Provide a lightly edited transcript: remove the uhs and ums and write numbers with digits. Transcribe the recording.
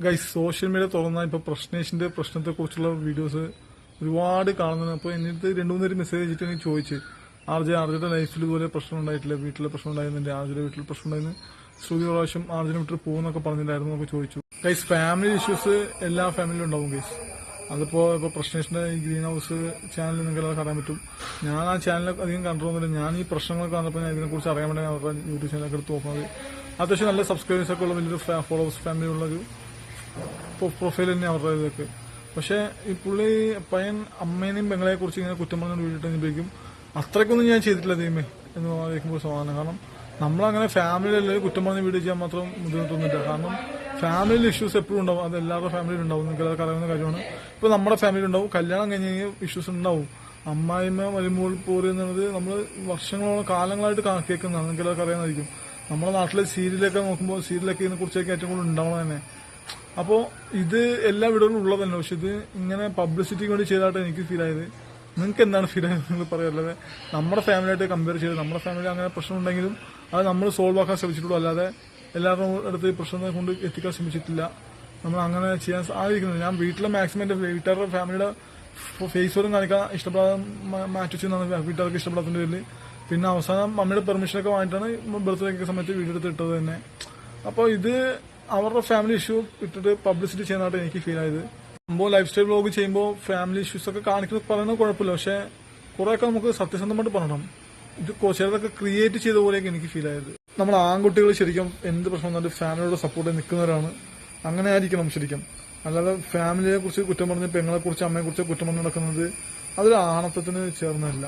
Guys social media തുറന്ന ഇപ്പൊ പ്രശ്നേഷിന്റെ പ്രശ്നത്തെക്കുറിച്ചുള്ള videos ഒരുപാട് കാണുന്നത്. അപ്പോൾ എന്നിട്ട് രണ്ടു മൂന്ന് മെസ്സേജ് അയച്ചിട്ട് എനിക്ക് ചോദിച്ചു, ആർജയുടെ ലൈഫിൽ ഇതുപോലെ പ്രശ്നം ഉണ്ടായിട്ടില്ല, വീട്ടിലെ പ്രശ്നം ഉണ്ടായിരുന്നില്ല, ആർജയുടെ വീട്ടിൽ പ്രശ്നം ഉണ്ടായിരുന്നു, ശ്രുതി പ്രാവശ്യം ആർജനെ വിട്ട് പോകുന്നൊക്കെ പറഞ്ഞിട്ടുണ്ടായിരുന്നു എന്നൊക്കെ ചോദിച്ചു. ഗൈസ് ഫാമിലി ഇഷ്യൂസ് എല്ലാ ഫാമിലിയും ഉണ്ടാവും ഗൈസ്. അതിപ്പോ പ്രശ്നേഷിന്റെ ഈ ഗ്രീൻ ഹൗസ് ചാനൽ നിങ്ങൾക്ക് അറിയാൻ പറ്റും. ഞാൻ ആ ചാനൽ അധികം കണ്ടിട്ടൊന്നുമില്ല. ഞാൻ ഈ പ്രശ്നങ്ങളൊക്കെ വന്നപ്പോൾ ഞാൻ ഇതിനെക്കുറിച്ച് അറിയാൻ വേണ്ടി അവരുടെ യൂട്യൂബ് ചാനലൊക്കെ എടുത്ത് നോക്കുന്നത്. അത്യാവശ്യം നല്ല സബ്സ്ക്രൈബേഴ്സ് ഒക്കെ ഉള്ള വലിയൊരു ഫോളോവേഴ്സ് ഫാമിലി ഉള്ളൊരു പ്രൊഫൈൽ തന്നെ അവരുടെ ഇതൊക്കെ. പക്ഷെ ഈ പുള്ളി പയ്യൻ അമ്മേനെയും പെങ്ങളെ കുറിച്ച് ഇങ്ങനെ കുറ്റം പറഞ്ഞു വീട്ടിട്ടുണ്ടെങ്കിലും അത്രയ്ക്കൊന്നും ഞാൻ ചെയ്തിട്ടില്ല ദൈവമേ എന്ന് പറയുമ്പോൾ സമാധാനം. കാരണം നമ്മളങ്ങനെ ഫാമിലിയിലെല്ലാവരും കുറ്റം പറഞ്ഞ് വീഡിയോ ചെയ്യാൻ മാത്രം ബുദ്ധിമുട്ടൊന്നുമില്ല. കാരണം ഫാമിലിയിൽ ഇഷ്യൂസ് എപ്പോഴും ഉണ്ടാവും. അത് എല്ലാവരുടെ ഫാമിലിയിൽ ഉണ്ടാവും. നിങ്ങൾക്ക് എല്ലാവർക്കും അറിയുന്ന കാര്യമാണ്. ഇപ്പൊ നമ്മുടെ ഫാമിലി ഉണ്ടാവും, കല്യാണം കഴിഞ്ഞ് കഴിഞ്ഞാൽ ഇഷ്യൂസ് ഉണ്ടാവും. അമ്മായിമ്മ വരുമ്പോൾ പോര് എന്നുള്ളത് നമ്മൾ വർഷങ്ങളോളം കാലങ്ങളായിട്ട് കേൾക്കുന്നതാണ്. നിങ്ങൾക്ക് എല്ലാവർക്കും അറിയാമായിരിക്കും. നമ്മുടെ നാട്ടിലെ സീരിയലൊക്കെ നോക്കുമ്പോൾ സീരിയലൊക്കെ ഇതിനെ കുറിച്ചൊക്കെ ഏറ്റവും കൂടുതൽ ഉണ്ടാവണം തന്നെ. അപ്പോൾ ഇത് എല്ലാ വീടുകളിലും ഉള്ളത് തന്നെ. പക്ഷെ ഇത് ഇങ്ങനെ പബ്ലിസിറ്റിക്ക് വേണ്ടി ചെയ്തതായിട്ട് എനിക്ക് ഫീൽ ആയത്. നിങ്ങൾക്ക് എന്താണ് ഫീൽ ആയത് നിങ്ങൾ പറയാറുള്ളത്? നമ്മുടെ ഫാമിലിയായിട്ട് കമ്പയർ ചെയ്ത് നമ്മുടെ ഫാമിലി അങ്ങനെ പ്രശ്നം ഉണ്ടെങ്കിലും അത് നമ്മൾ സോൾവ് ആക്കാൻ ശ്രമിച്ചിട്ടുള്ളൂ. അല്ലാതെ എല്ലാവരുടെ അടുത്ത് പ്രശ്നത്തെ കൊണ്ട് എത്തിക്കാൻ ശ്രമിച്ചിട്ടില്ല. നമ്മൾ അങ്ങനെ ചെയ്യാൻ സാധിക്കുന്നത്. ഞാൻ വീട്ടിലെ മാക്സിമം എന്റെ വീട്ടുകാരുടെ ഫാമിലിയുടെ ഫേസ് പോലും കാണിക്കാൻ ഇഷ്ടപ്പെടാതെ മാറ്റി വെച്ചെന്നാണ് വീട്ടുകാർക്ക് ഇഷ്ടപ്പെടാത്തതിന്റെ പേരിൽ. പിന്നെ അവസാനം മമ്മിയുടെ പെർമിഷനൊക്കെ വാങ്ങിയിട്ടാണ് ബർത്ത്ഡേ സമയത്ത് വീഡിയോ എടുത്ത് ഇട്ടത് തന്നെ. അപ്പോൾ ഇത് അവരുടെ ഫാമിലി ഇഷ്യൂ ഇട്ടിട്ട് പബ്ലിസിറ്റി ചെയ്യുന്നതായിട്ട് എനിക്ക് ഫീൽ ആയത്. സംഭവം ലൈഫ് സ്റ്റൈൽ വ്ലോഗ് ചെയ്യുമ്പോൾ ഫാമിലി ഇഷ്യൂസ് ഒക്കെ കാണിക്കുന്നത് പറയുന്നത് കുഴപ്പമില്ല. പക്ഷെ കുറെയൊക്കെ നമുക്ക് സത്യസന്ധമായിട്ട് പറയണം. ഇത് ചിലതൊക്കെ ക്രിയേറ്റ് ചെയ്ത പോലെയൊക്കെ എനിക്ക് ഫീൽ ആയത്. നമ്മൾ ആൺകുട്ടികൾ ശരിക്കും എന്ത് പ്രശ്നം വന്നാലും ഫാമിലിയോട് സപ്പോർട്ട് നിൽക്കുന്നവരാണ്. അങ്ങനെ ആയിരിക്കണം ശരിക്കും. അല്ലാതെ ഫാമിലിയെ കുറിച്ച് കുറ്റം പറഞ്ഞ് പെങ്ങളെ കുറിച്ച് അമ്മയെ കുറിച്ച് കുറ്റം പറഞ്ഞ് നടക്കുന്നത് അതൊരു ആണത്വത്തിന് ചേർന്നല്ല.